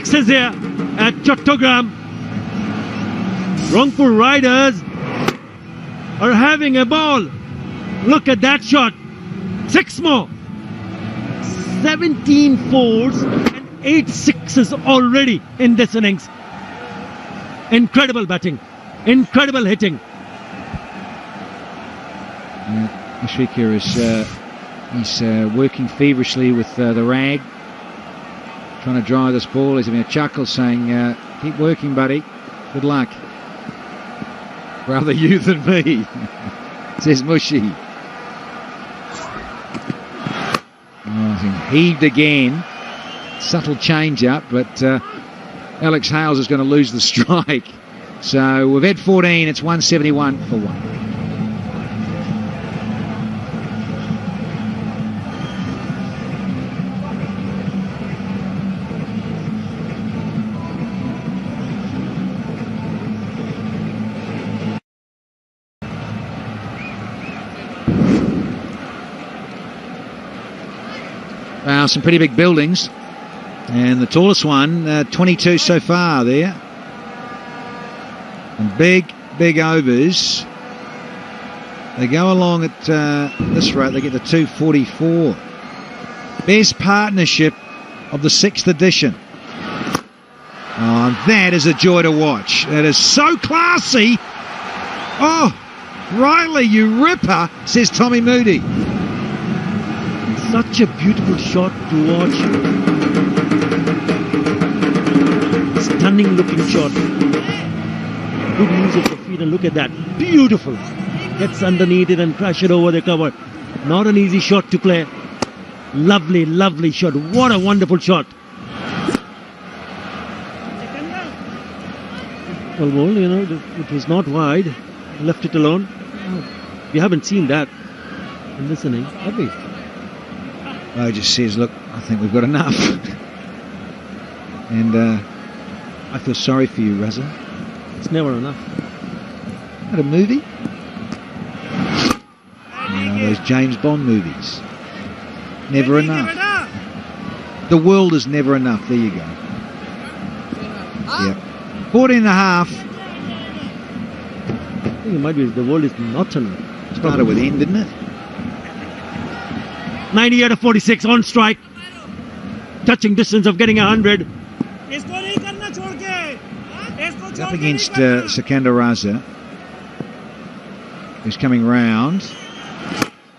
sixes here at Chattogram. Ranpur Riders are having a ball. Look at that shot. 6 more. 17 fours and 8 sixes already in this innings. Incredible batting. Incredible hitting. Mushrika is working feverishly with the rag, trying to dry this ball. He's having a chuckle, saying, keep working, buddy. Good luck. Rather you than me, says Mushy. Heaved again. Subtle change up, but Alex Hales is going to lose the strike. So we've had 14. It's 171 for 1. Some pretty big buildings, and the tallest one 22 so far there, and big overs. They go along at this rate, they get to 244. Best partnership of the 6th edition. Oh, that is a joy to watch. That is so classy. Oh, Riley, you ripper, says Tommy Moody. Such a beautiful shot to watch. Stunning looking shot. Good use of the feet, and look at that. Beautiful. Gets underneath it and crash it over the cover. Not an easy shot to play. Lovely, lovely shot. What a wonderful shot. Well, you know, it was not wide. Left it alone. We haven't seen that in this inning, have we? Bo just says, look, I think we've got enough. And I feel sorry for you, Raza. It's never enough. Not a movie? Those James Bond movies. Never enough. The world is never enough. There you go. Yep. 14 and a half. I think it might be the world is not enough. Started with N, didn't it? 90 out of 46 on strike. Touching distance of getting 100. Up against Sikandar Raza, who's coming round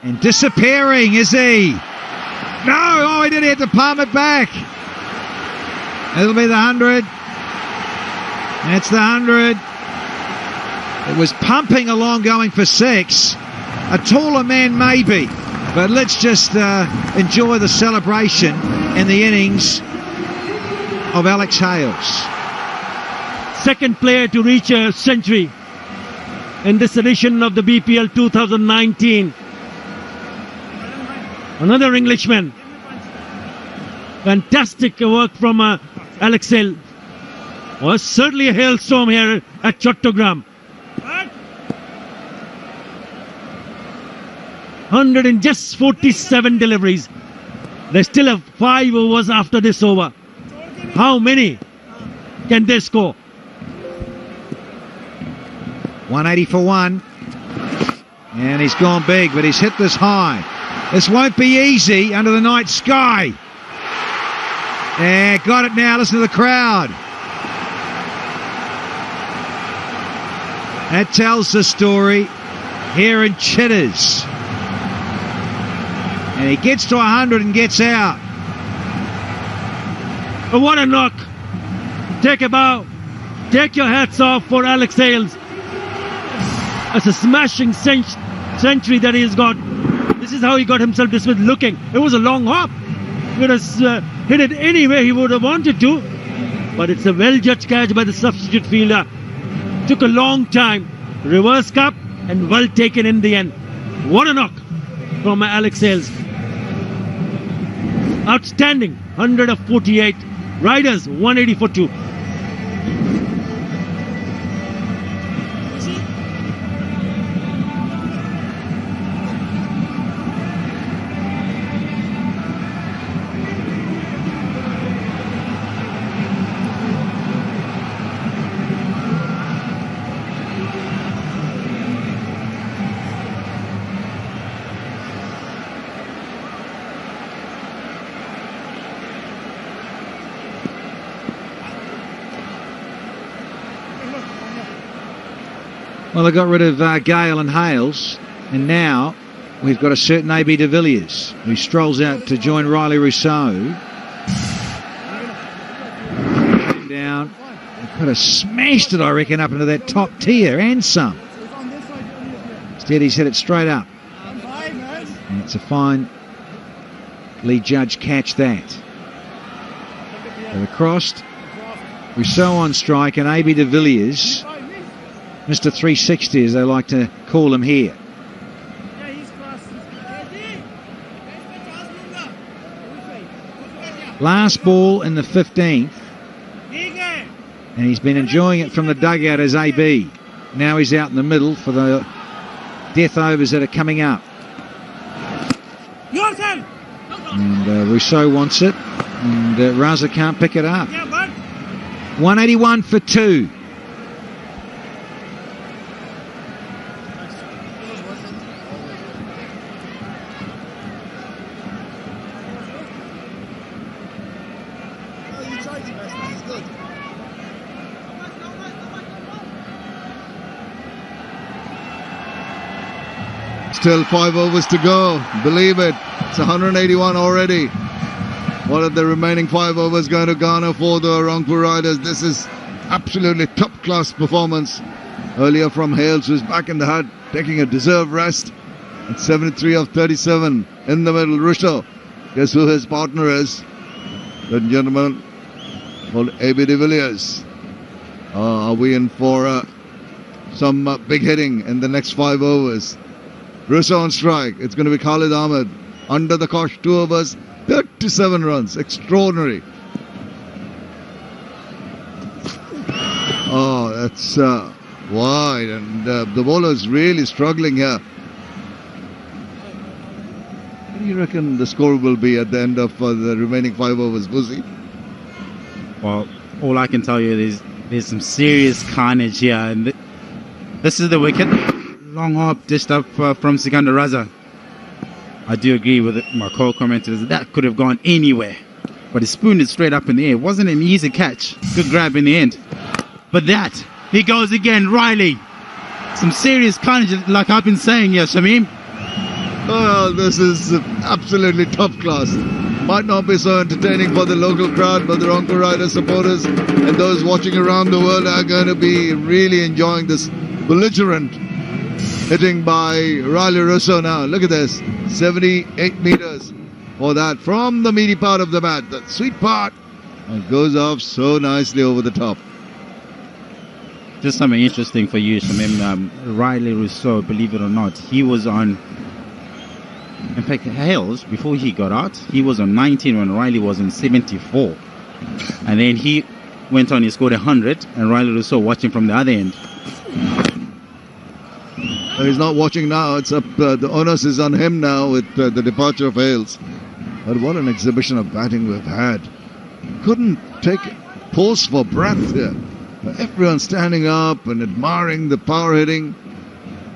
and disappearing, is he? No, oh, he did have to palm it back. It'll be the 100. That's the 100. It was pumping along, going for 6. A taller man maybe, but let's just enjoy the celebration and the innings of Alex Hales. Second player to reach a century in this edition of the BPL 2019. Another Englishman. Fantastic work from Alex Hales. Was certainly a hailstorm here at Chattogram. 100 in just 47 deliveries. They still have 5 overs after this over. How many can they score? 180 for 1. And he's gone big, but he's hit this high. This won't be easy under the night sky. Yeah, got it now. Listen to the crowd. That tells the story here in Chitters. And he gets to 100 and gets out. Oh, what a knock. Take a bow. Take your hats off for Alex Hales. It's a smashing century that he's got. This is how he got himself dismissed. Looking, it was a long hop. He would have hit it anywhere he would have wanted to. But it's a well-judged catch by the substitute fielder. Took a long time. Reverse cup and well taken in the end. What a knock from Alex Hales. Outstanding. 100 of 48. Riders 180 for 2. Well, they got rid of Gale and Hales, and now we've got a certain AB de Villiers who strolls out to join Riley Rossouw. Down. They could have smashed it, I reckon, up into that top tier and some. Instead, he's hit it straight up. And it's a fine lead judge catch that. They've crossed. Rossouw on strike and AB de Villiers, Mr. 360 as they like to call him here. Last ball in the 15th, and he's been enjoying it from the dugout as AB. Now he's out in the middle for the death overs that are coming up. And Rossouw wants it, and Raza can't pick it up. 181 for 2. Still 5 overs to go. Believe it. It's 181 already. What are the remaining 5 overs going to garner for the Ranpur Riders? This is absolutely top-class performance. Earlier from Hales, who's back in the hut, taking a deserved rest. At 73 of 37 in the middle. Rossouw. Guess who his partner is? Ladies and gentlemen, called AB de Villiers. Are we in for some big hitting in the next 5 overs? Rossouw on strike. It's going to be Khalid Ahmed. Under the cosh, 2 overs, 37 runs. Extraordinary. Oh, that's wide. And the bowler's really struggling here. What do you reckon the score will be at the end of the remaining 5 overs, Buzzy? Well, all I can tell you is there's some serious carnage here. And this is the wicket. Long hop dished up from Sikandar Raza. I do agree with my co-commenters. That could have gone anywhere. But he spooned it straight up in the air. It wasn't an easy catch. Good grab in the end. But that, he goes again, Riley. Some serious carnage, like I've been saying, yes, Shamim. Well, this is absolutely top class. Might not be so entertaining for the local crowd, but the Ranpur Riders supporters and those watching around the world are going to be really enjoying this belligerent hitting by Riley Rossouw now. Look at this. 78 meters for that from the meaty part of the bat. The sweet part. It goes off so nicely over the top. Just something interesting for you, Shamim. Riley Rossouw, believe it or not, he was on... In fact, Hales, before he got out, he was on 19 when Riley was on 74. And then he went on, he scored 100, and Riley Rossouw watching from the other end. He's not watching now. It's up. The onus is on him now with the departure of Hales. But what an exhibition of batting we've had. Couldn't take pause for breath here. Everyone standing up and admiring the power hitting.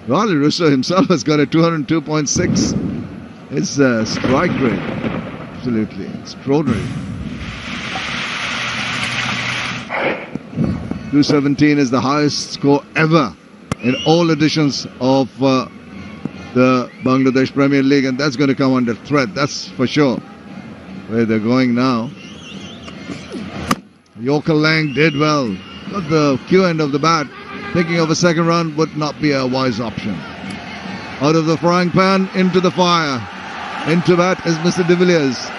Riley Rossouw himself has got a 202.6. His strike rate. Absolutely extraordinary. 217 is the highest score ever in all editions of the Bangladesh Premier League, and that's going to come under threat, that's for sure. Where they're going now. Yorker Lang did well. Got the Q end of the bat. Picking of a second run would not be a wise option. Out of the frying pan, into the fire. Into that is Mr. de Villiers.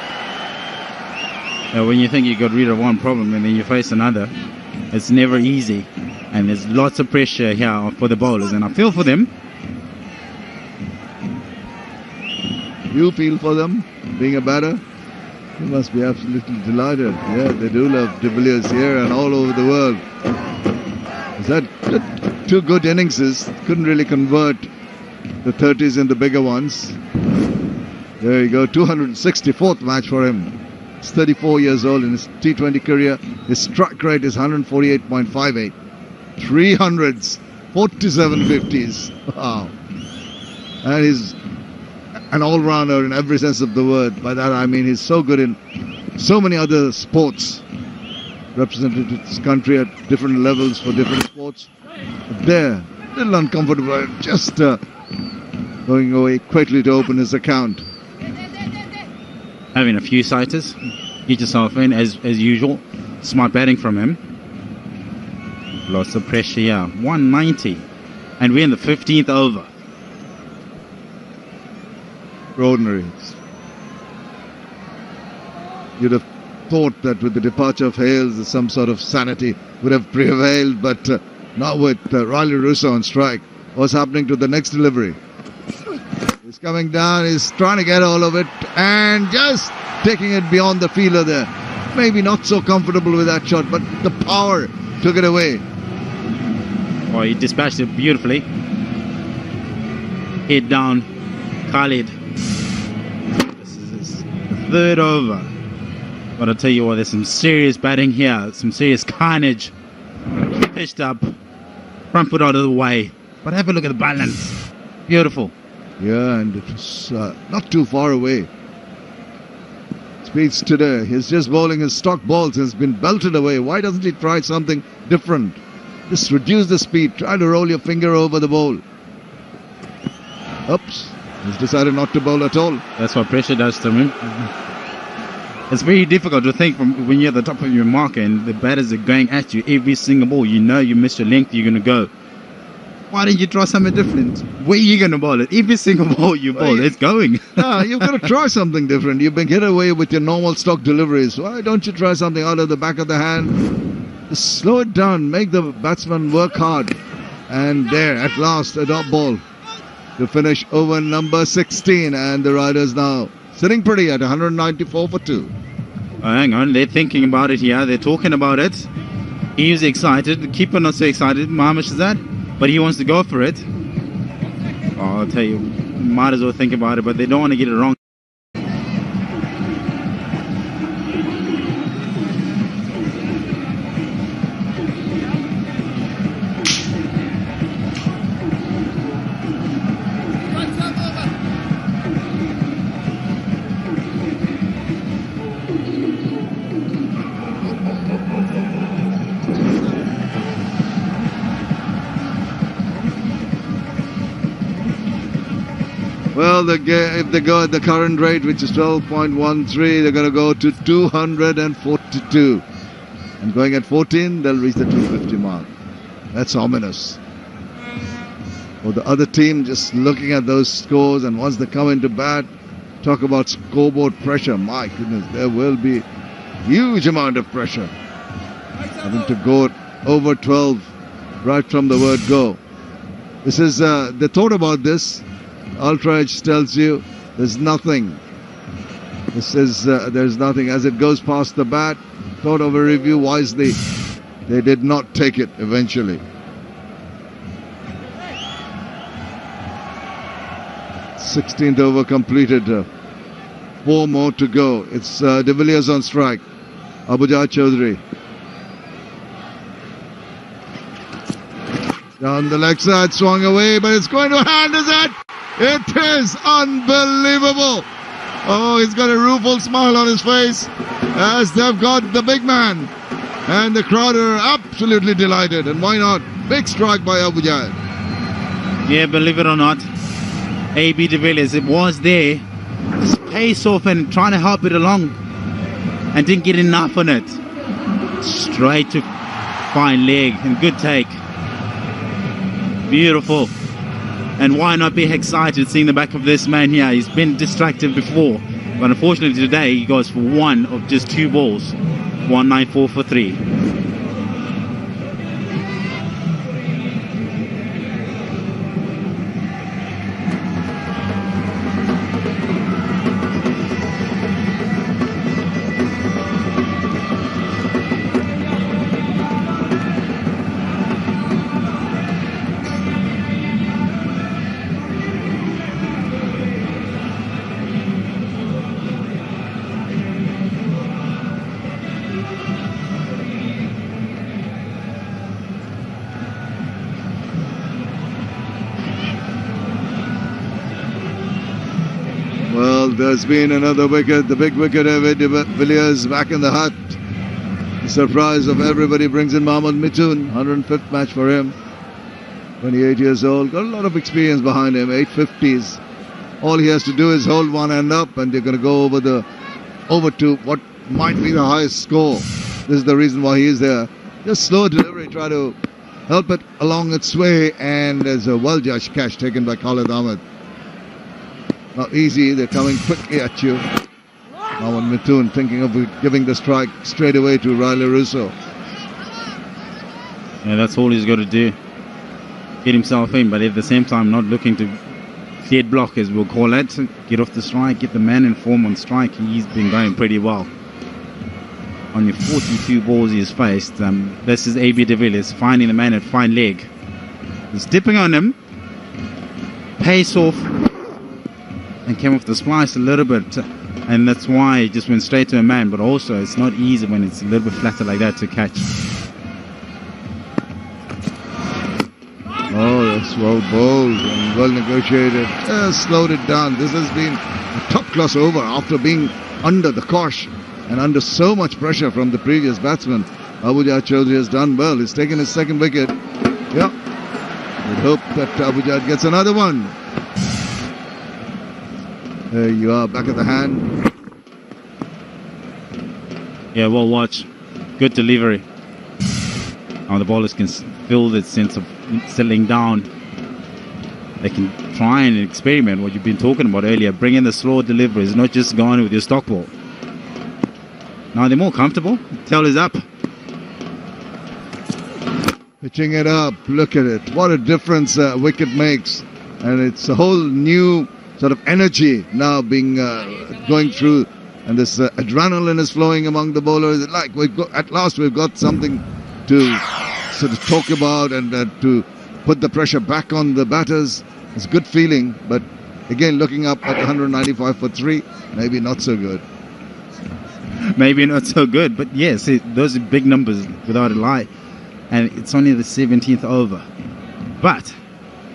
When you think you got rid of one problem and then you face another, it's never easy. And there's lots of pressure here for the bowlers, and I feel for them. You feel for them, being a batter? You must be absolutely delighted. Yeah, they do love de Villiers here and all over the world. Is that 2 good innings? Couldn't really convert the 30s into bigger ones. There you go, 264th match for him. He's 34 years old in his T20 career. His strike rate is 148.58. 300s, 47 50s. Wow. And he's an all-rounder in every sense of the word. By that I mean he's so good in so many other sports. Represented his country at different levels for different sports. But there, little uncomfortable, just going away quickly to open his account. Having a few sighters. Get yourself in as usual. Smart batting from him. Lots of pressure here. 190. And we're in the 15th over. Extraordinary. You'd have thought that with the departure of Hales, some sort of sanity would have prevailed, but not with Riley Rossouw on strike. What's happening to the next delivery? He's coming down, he's trying to get all of it, and just taking it beyond the fielder there. Maybe not so comfortable with that shot, but the power took it away. Oh, he dispatched it beautifully. Head down, Khalid. This is his third over. But I'll tell you what, there's some serious batting here, some serious carnage. Pitched up, front foot out of the way. But have a look at the balance. Beautiful. Yeah, and it was not too far away. Speeds today. He's just bowling his stock balls. He's been belted away. Why doesn't he try something different? Just reduce the speed. Try to roll your finger over the bowl. Oops. He's decided not to bowl at all. That's what pressure does to him. It's very difficult to think from when you're at the top of your marker and the batters are going at you every single ball. You know you miss your length, you're going to go. Why don't you try something different? Where are you going to bowl it? Every single ball you bowl, it's going. No, you've got to try something different. You've been hit away with your normal stock deliveries. Why don't you try something out of the back of the hand? Just slow it down. Make the batsman work hard. And there, at last, a dot ball to finish over number 16. And the Riders now sitting pretty at 194 for 2. Oh, hang on, they're thinking about it here. They're talking about it. He's excited. The keeper not so excited. Mohammed Shahzad, but he wants to go for it. Oh, I'll tell you, might as well think about it, but they don't want to get it wrong. Well, if they go at the current rate, which is 12.13, they're going to go to 242. And going at 14, they'll reach the 250 mark. That's ominous. For the other team, just looking at those scores, and once they come into bat, talk about scoreboard pressure. My goodness, there will be huge amount of pressure. Having to go over 12 right from the word go. This is, they thought about this. Ultra Edge tells you there's nothing. This is there's nothing. As it goes past the bat, thought of a review wisely. They did not take it eventually. Sixteenth over completed. 4 more to go. It's De Villiers on strike. Abujad Chaudhry. Down the leg side, swung away, but it's going to hand, is it? It is unbelievable. Oh, he's got a rueful smile on his face as they've got the big man. And the crowd are absolutely delighted. And why not? Big strike by Abujad. Yeah, believe it or not, AB De Villiers, it was there. Just pace off and trying to help it along. And didn't get enough on it. Straight to fine leg and good take. Beautiful. And why not be excited seeing the back of this man here? He's been distracted before, but unfortunately today he goes for one of just 2 balls. 194 for 3. There's been another wicket, the big wicket of De Villiers back in the hut. The surprise of everybody brings in Mohammad Mithun, 105th match for him. 28 years old, got a lot of experience behind him, 850s. All he has to do is hold one end up and they're going to go over to what might be the highest score. This is the reason why he is there. Just slow delivery, try to help it along its way, and there's a well-judged catch taken by Khalid Ahmed. Not easy, they're coming quickly at you. Mohamed Mithun thinking of giving the strike straight away to Riley Rossouw. Yeah, that's all he's got to do. Get himself in, but at the same time not looking to dead block, as we'll call it. Get off the strike, get the man in form on strike. He's been going pretty well. On the 42 balls he's faced, this is AB de Villiers finding the man at fine leg. He's dipping on him. Pace off. And came off the splice a little bit. And that's why he just went straight to a man. But also, it's not easy when it's a little bit flatter like that to catch. Oh, that's well bowled and well negotiated. Slowed it down. This has been a top-class over after being under the cosh and under so much pressure from the previous batsman. Abujad Chaudhry has done well. He's taken his second wicket. Yeah. We hope that Abujad gets another one. There you are, back at the hand. Yeah, well watched. Good delivery. Now the bowlers can feel that sense of settling down. They can try and experiment what you've been talking about earlier. Bring in the slow deliveries, not just going with your stock ball. Now they're more comfortable. Tail is up. Pitching it up. Look at it. What a difference a wicket makes. And it's a whole new sort of energy now being going through. And this adrenaline is flowing among the bowlers. Like at last we've got something to sort of talk about and to put the pressure back on the batters. It's a good feeling. But again, looking up at 195 for 3, maybe not so good. Maybe not so good, but yes, those are big numbers without a lie. And it's only the 17th over. But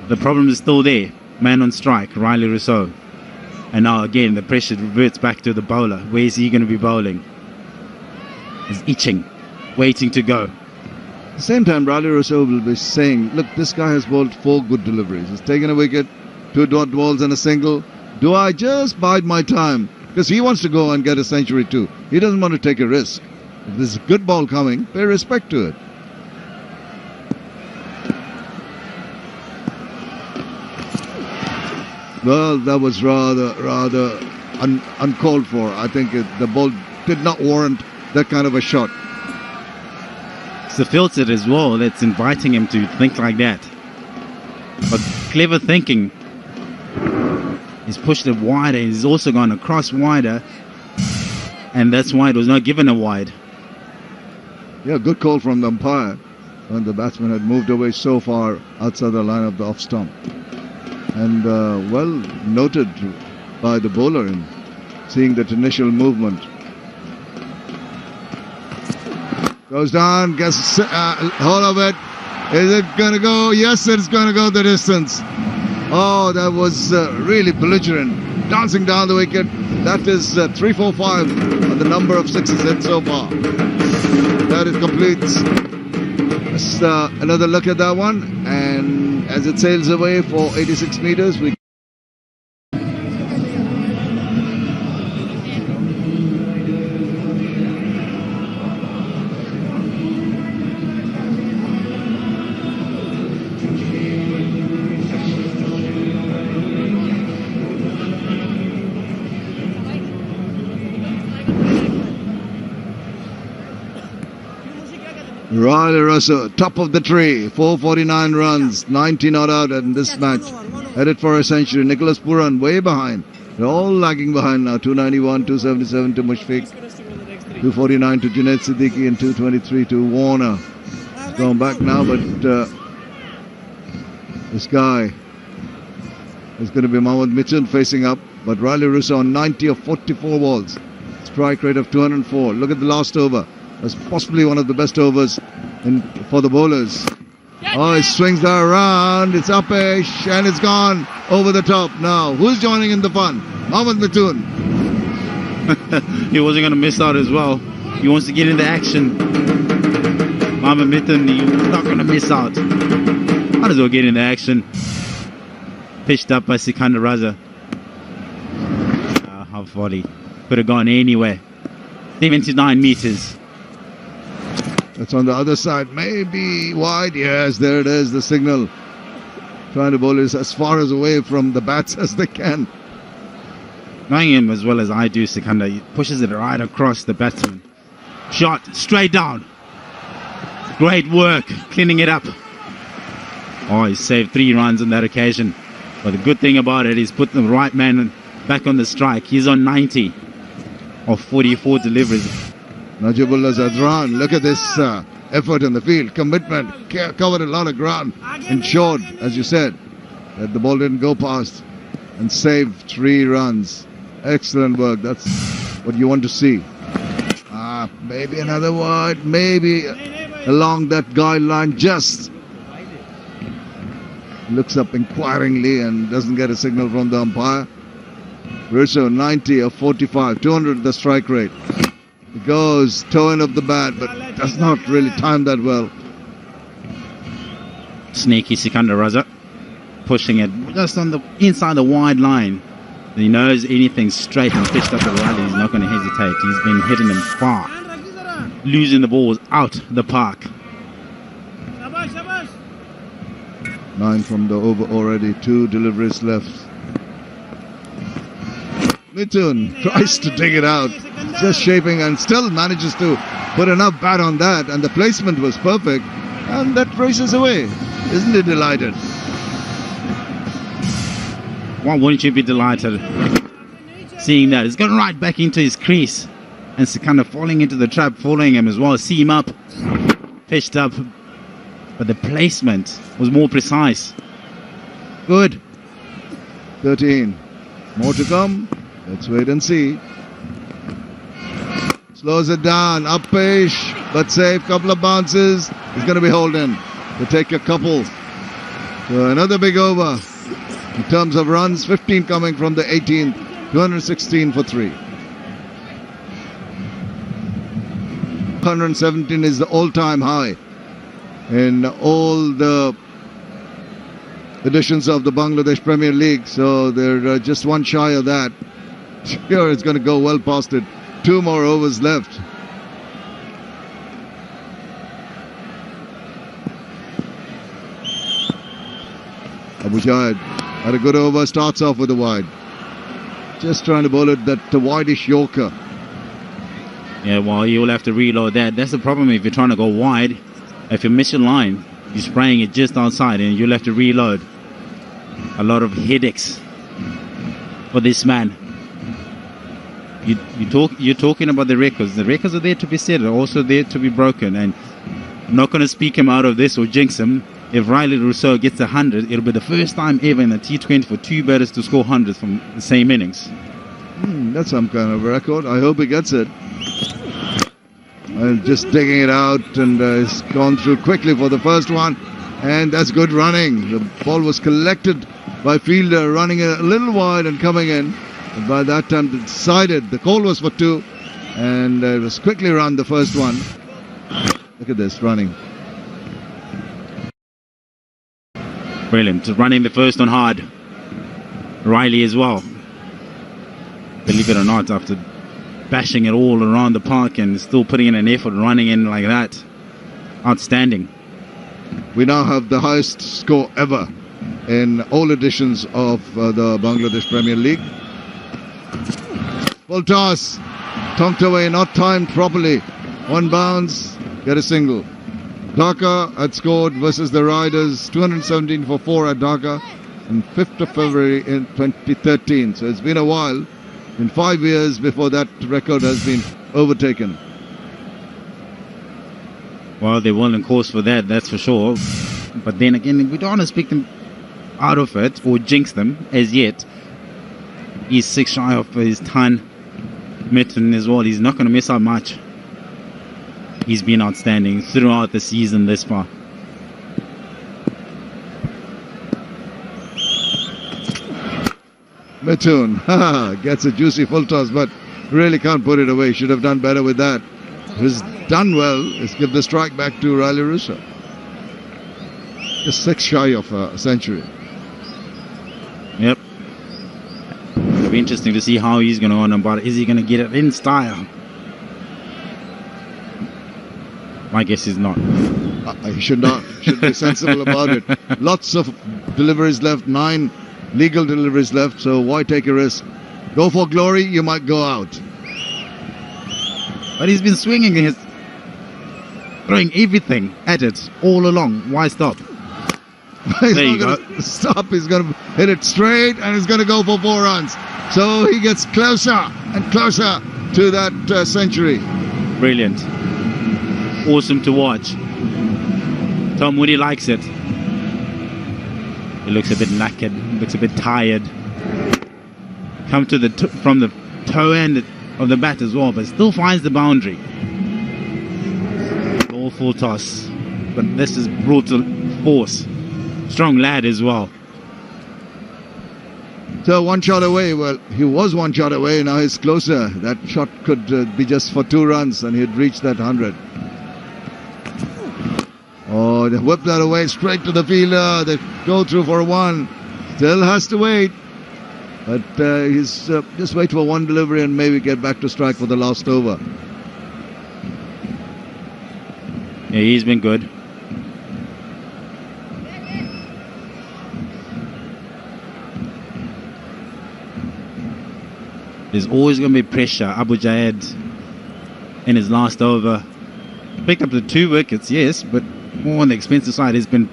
the problem is still there. Man on strike, Riley Rossouw. And now again, the pressure reverts back to the bowler. Where is he going to be bowling? He's itching, waiting to go. At the same time, Riley Rossouw will be saying, look, this guy has bowled 4 good deliveries. He's taken a wicket, 2 dot balls and a single. Do I just bide my time? Because he wants to go and get a century too. He doesn't want to take a risk. If there's a good ball coming, pay respect to it. Well, that was rather uncalled for. I think the ball did not warrant that kind of a shot. It's the filter as well that's inviting him to think like that. But clever thinking. He's pushed it wider. He's also gone across wider. And that's why it was not given a wide. Yeah, good call from the umpire when the batsman had moved away so far outside the line of the off stump. And well noted by the bowler in seeing that initial movement. Goes down, gets hold of it. Is it going to go? Yes, it's going to go the distance. Oh, that was really belligerent. Dancing down the wicket. That is 345 on the number of 6s hit so far. That is complete. Let's another look at that one. And as it sails away for 86 meters, we Riley Rossouw, top of the tree, 449 runs, 90 not out in this match. Headed for a century. Nicholas Puran way behind. They're all lagging behind now. 291, 277 to Mushfiq, 249 to Junaid Siddiqui, and 223 to Warner. He's gone back now, but this guy is going to be Mohamed Mithun facing up. But Riley Rossouw on 90 of 44 balls. Strike rate of 204. Look at the last over. That's possibly one of the best overs for the bowlers. Oh, he swings that around. It's up-ish and it's gone over the top. Now, who's joining in the fun? Mohamed Mithun. He wasn't going to miss out as well. He wants to get into action. Mohamed Mithun, he's not going to miss out. Might as well get in the action. Pitched up by Sikandar Raza. Half volley. Could have gone anywhere. 79 meters. That's on the other side. Maybe wide. Yes, there it is. The signal. Trying to bowl it as far as away from the bats as they can. Knowing him as well as I do, Sikandar, he pushes it right across the batsman. Shot straight down. Great work cleaning it up. Oh, he saved 3 runs on that occasion. But the good thing about it is put the right man back on the strike. He's on 90 of 44 deliveries. Najibullah Zadran, look at this effort in the field, commitment, covered a lot of ground, ensured, as you said, that the ball didn't go past and saved 3 runs. Excellent work. That's what you want to see. Maybe another wide, maybe along that guideline, just looks up inquiringly and doesn't get a signal from the umpire. Rossouw 90 of 45, 200 the strike rate. It goes toe end of the bat, but does not really time that well. Sneaky Sikandar Raza, pushing it just on the inside the wide line. He knows anything straight and pitched up the right, he's not going to hesitate. He's been hitting them far, losing the balls out the park. 9 from the over already, 2 deliveries left. Mithun tries to dig it out, just shaping, and still manages to put enough bat on that, and the placement was perfect, and that races away. Isn't he delighted? Why wouldn't you be delighted seeing that? It's gone right back into his crease, and Sikandar falling into the trap, following him as well. See him up, pitched up, but the placement was more precise. Good. 13. More to come. Let's wait and see. Slows it down. Up-ish, but safe. Couple of bounces. He's going to be holding to take a couple. So another big over. In terms of runs, 15 coming from the 18th. 216 for 3. 117 is the all-time high in all the editions of the Bangladesh Premier League. So they're just one shy of that. Sure, it's going to go well past it. 2 more overs left. Abu Jayed had a good over, starts off with a wide. Just trying to bowl it that wideish Yorker. Yeah, well, you'll have to reload that. That's the problem if you're trying to go wide. If you miss your line, you're spraying it just outside and you'll have to reload. A lot of headaches for this man. You're talking about the records. The records are there to be set, they're also there to be broken. And I'm not going to speak him out of this or jinx him. If Riley Rossouw gets 100, it'll be the first time ever in the T20 for 2 batters to score 100 from the same innings. That's some kind of record. I hope he gets it. Just digging it out, and it's gone through quickly for the first one. And that's good running. The ball was collected by fielder, running a little wide and coming in. But by that time, they decided the call was for 2, and it was quickly run, the first one. Look at this running. Brilliant. Just running the first one hard. Riley as well. Believe it or not, after bashing it all around the park and still putting in an effort, running in like that. Outstanding. We now have the highest score ever in all editions of the Bangladesh Premier League. Full toss, tonked away, not timed properly. 1 bounce, get a single. Dhaka had scored versus the Riders 217 for 4 at Dhaka on 5th of February in 2013. So it's been a while, in 5 years before that record has been overtaken. Well, they're well in course for that, that's for sure. But then again, we don't want to speak them out of it or jinx them as yet. He's 6 shy of his ton. Mithun as well, he's not going to miss out much. He's been outstanding throughout the season this far. Mithun gets a juicy full toss, but really can't put it away. Should have done better with that. It was done well. Let's give the strike back to Riley Rossouw. just 6 shy of a century. Yep. It'll be interesting to see how he's going to earn them, but is he going to get it in style? My guess is not. He should not. Should be sensible about it. Lots of deliveries left, 9 legal deliveries left, so why take a risk? Go for glory, you might go out. But he's been swinging his, throwing everything at it all along. Why stop? He's There you not going to stop. He's going to hit it straight and he's going to go for 4 runs. So he gets closer and closer to that century. Brilliant. Awesome to watch. Tom Woody likes it. He looks a bit knackered, looks a bit tired. Come to the from the toe end of the bat as well, but still finds the boundary. All full toss, but this is brutal force. Strong lad as well. So 1 shot away. Well, he was 1 shot away. Now he's closer. That shot could be just for 2 runs and he'd reach that 100. Oh, they whip that away straight to the fielder. They go through for 1. Still has to wait. But he's just wait for 1 delivery and maybe get back to strike for the last over. Yeah, he's been good. There's always going to be pressure. Abu Jayed in his last over picked up the 2 wickets, yes, but more on the expensive side. It's been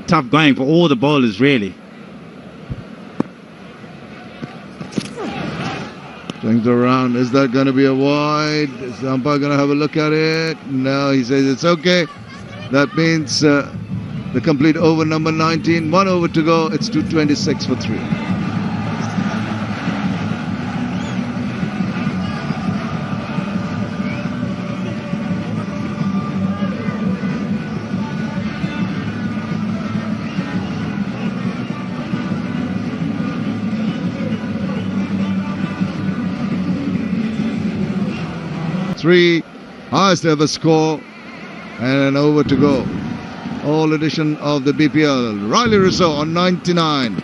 tough going for all the bowlers, really. Swings around. Is that going to be a wide? Is the umpire going to have a look at it? No, he says it's okay. That means the complete over number 19. 1 over to go. It's 226 for 3. Highest ever score and an over to go. All edition of the BPL. Riley Rossouw on 99.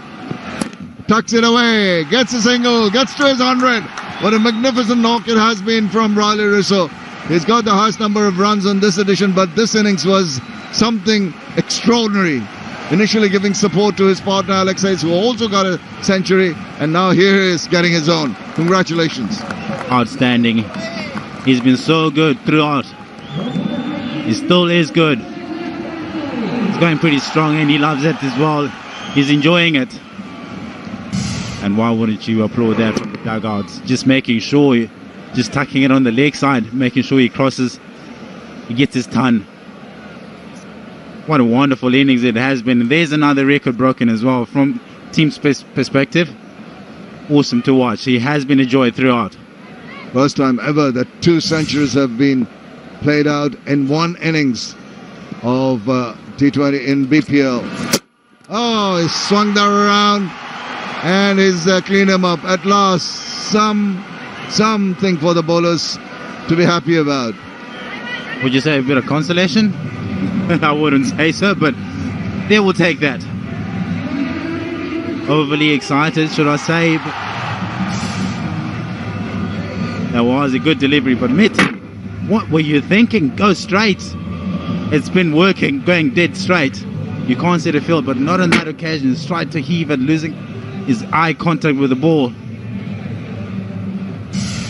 Tucks it away, gets a single, gets to his 100. What a magnificent knock it has been from Riley Rossouw. He's got the highest number of runs on this edition, but this innings was something extraordinary. Initially giving support to his partner Alex Hales, who also got a century, and now here he is getting his own. Congratulations. Outstanding. He's been so good throughout. He still is good. He's going pretty strong and he loves it as well. He's enjoying it. And why wouldn't you applaud that from the dugouts? Just making sure, just tucking it on the leg side, making sure he crosses, he gets his ton. What a wonderful innings it has been. And there's another record broken as well from team's perspective. Awesome to watch. He has been a joy throughout. First time ever that 2 centuries have been played out in 1 innings of T20 in BPL. Oh, he swung that around and he's cleaned him up. At last, something for the bowlers to be happy about. Would you say a bit of consolation? I wouldn't say so, but they will take that. Overly excited, should I say? That was a good delivery, but Mitt, what were you thinking? Go straight. It's been working, going dead straight. You can't see the field, but not on that occasion. He's tried to heave it, losing his eye contact with the ball.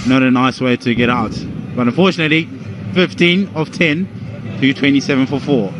Not a nice way to get out. But unfortunately, 15 of 10, 227 for 4.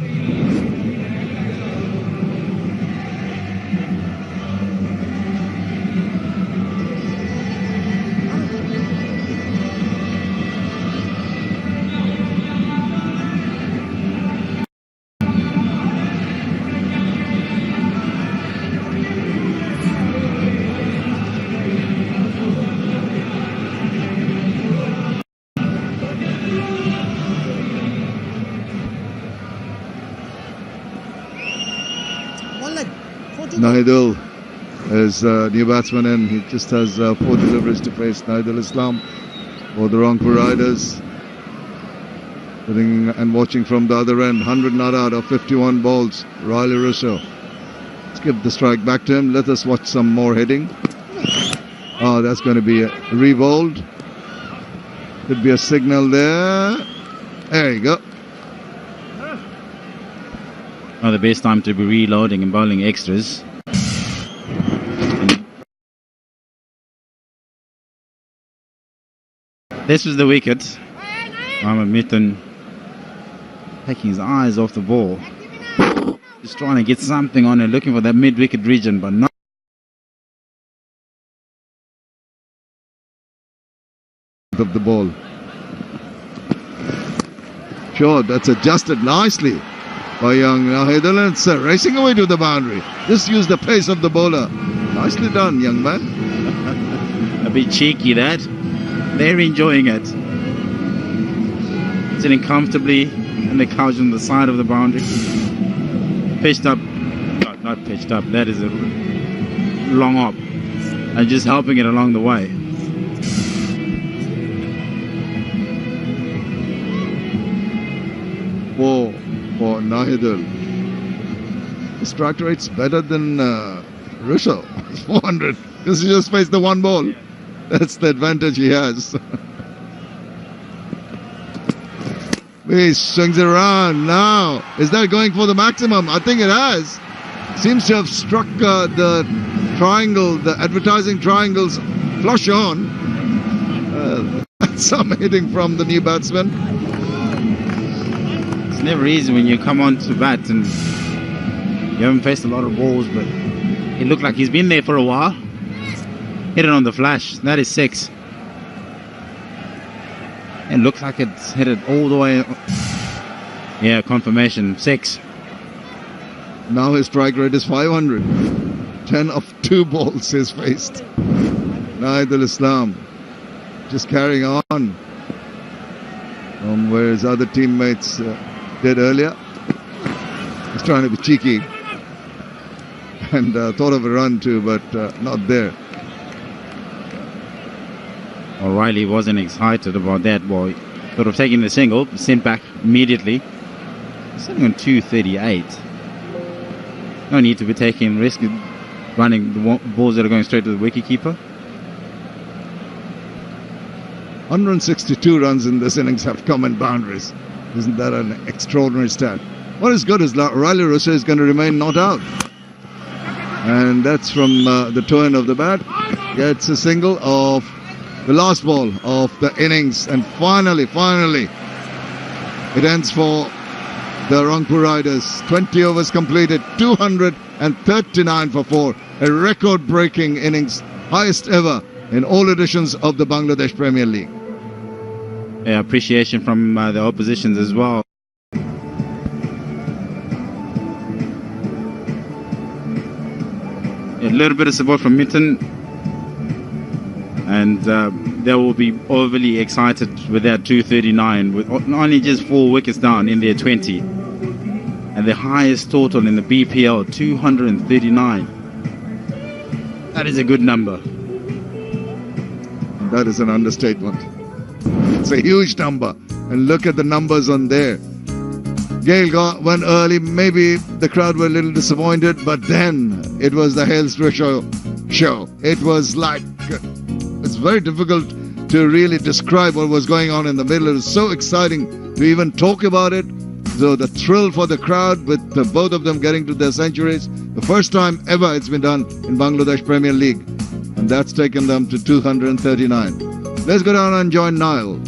Naidul is new batsman and he just has 4 deliveries to face. Naidul Islam for the Ranpur Riders. Sitting and watching from the other end. 100 not out of 51 balls. Riley Rossouw. Let's give the strike back to him. Let us watch some more hitting. Oh, that's going to be a re-bowled. Could be a signal there. There you go. Not the best time to be reloading and bowling extras. This was the wicket. Mohamed Mithun taking his eyes off the ball. Just trying to get something on it, looking for that mid-wicket region, but not. Of the ball. Sure, that's adjusted nicely by young Hales. It's racing away to the boundary. Just use the pace of the bowler. Nicely done, young man. A bit cheeky, that. They're enjoying it. Sitting comfortably on the couch on the side of the boundary. Pitched up. Not pitched up. That is a long hop. And just helping it along the way. For Nahidul. The strike rate's better than Rossouw. 400. Because he just faced the one ball. That's the advantage he has. He swings it around now. Is that going for the maximum? I think it has. Seems to have struck the triangle, the advertising triangles flush on. Some hitting from the new batsman. It's never easy when you come on to bat and you haven't faced a lot of balls, but it looked like he's been there for a while. Hit it on the flash. That is 6. It looks like it's hit it all the way. Yeah, confirmation. 6. Now his strike rate is 500. 10 of 2 balls he's faced. Naidul Islam just carrying on from where his other teammates did earlier. He's trying to be cheeky and thought of a run too, but not there. O'Reilly wasn't excited about that ball. Sort of taking the single, sent back immediately. Sitting on 238. No need to be taking risk running the balls that are going straight to the wicketkeeper. 162 runs in this innings have come in boundaries. Isn't that an extraordinary stat? What is good is Riley Rossouw is going to remain not out. And that's from the toe end of the bat. Gets a single of the last ball of the innings. And finally, it ends for the Ranpur Riders. 20 overs completed, 239 for 4. A record-breaking innings, highest ever in all editions of the Bangladesh Premier League. Yeah, appreciation from the oppositions as well. A little bit of support from Mithun, and they will be overly excited with that 239, with only just 4 wickets down in their 20, and the highest total in the BPL, 239. That is a good number. That is an understatement. It's a huge number, and look at the numbers on there. Gale went early, maybe the crowd were a little disappointed, but then it was the Hales show. It was like, it's very difficult to really describe what was going on in the middle. It was so exciting to even talk about it. So the thrill for the crowd with both of them getting to their centuries. The first time ever it's been done in Bangladesh Premier League. And that's taken them to 239. Let's go down and join Niall.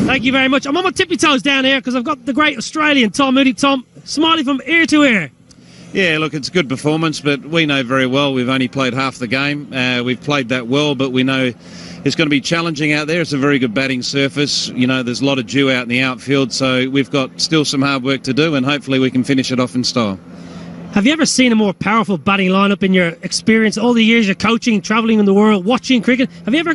Thank you very much. I'm on my tippy toes down here because I've got the great Australian Tom Moody. Tom, smiley from ear to ear. Yeah, look, it's a good performance, but we know very well we've only played half the game. We've played that well, but we know it's going to be challenging out there. It's a very good batting surface. You know, there's a lot of dew out in the outfield, so we've got still some hard work to do, and hopefully we can finish it off in style. Have you ever seen a more powerful batting lineup in your experience, all the years you're coaching, travelling in the world, watching cricket? Have you ever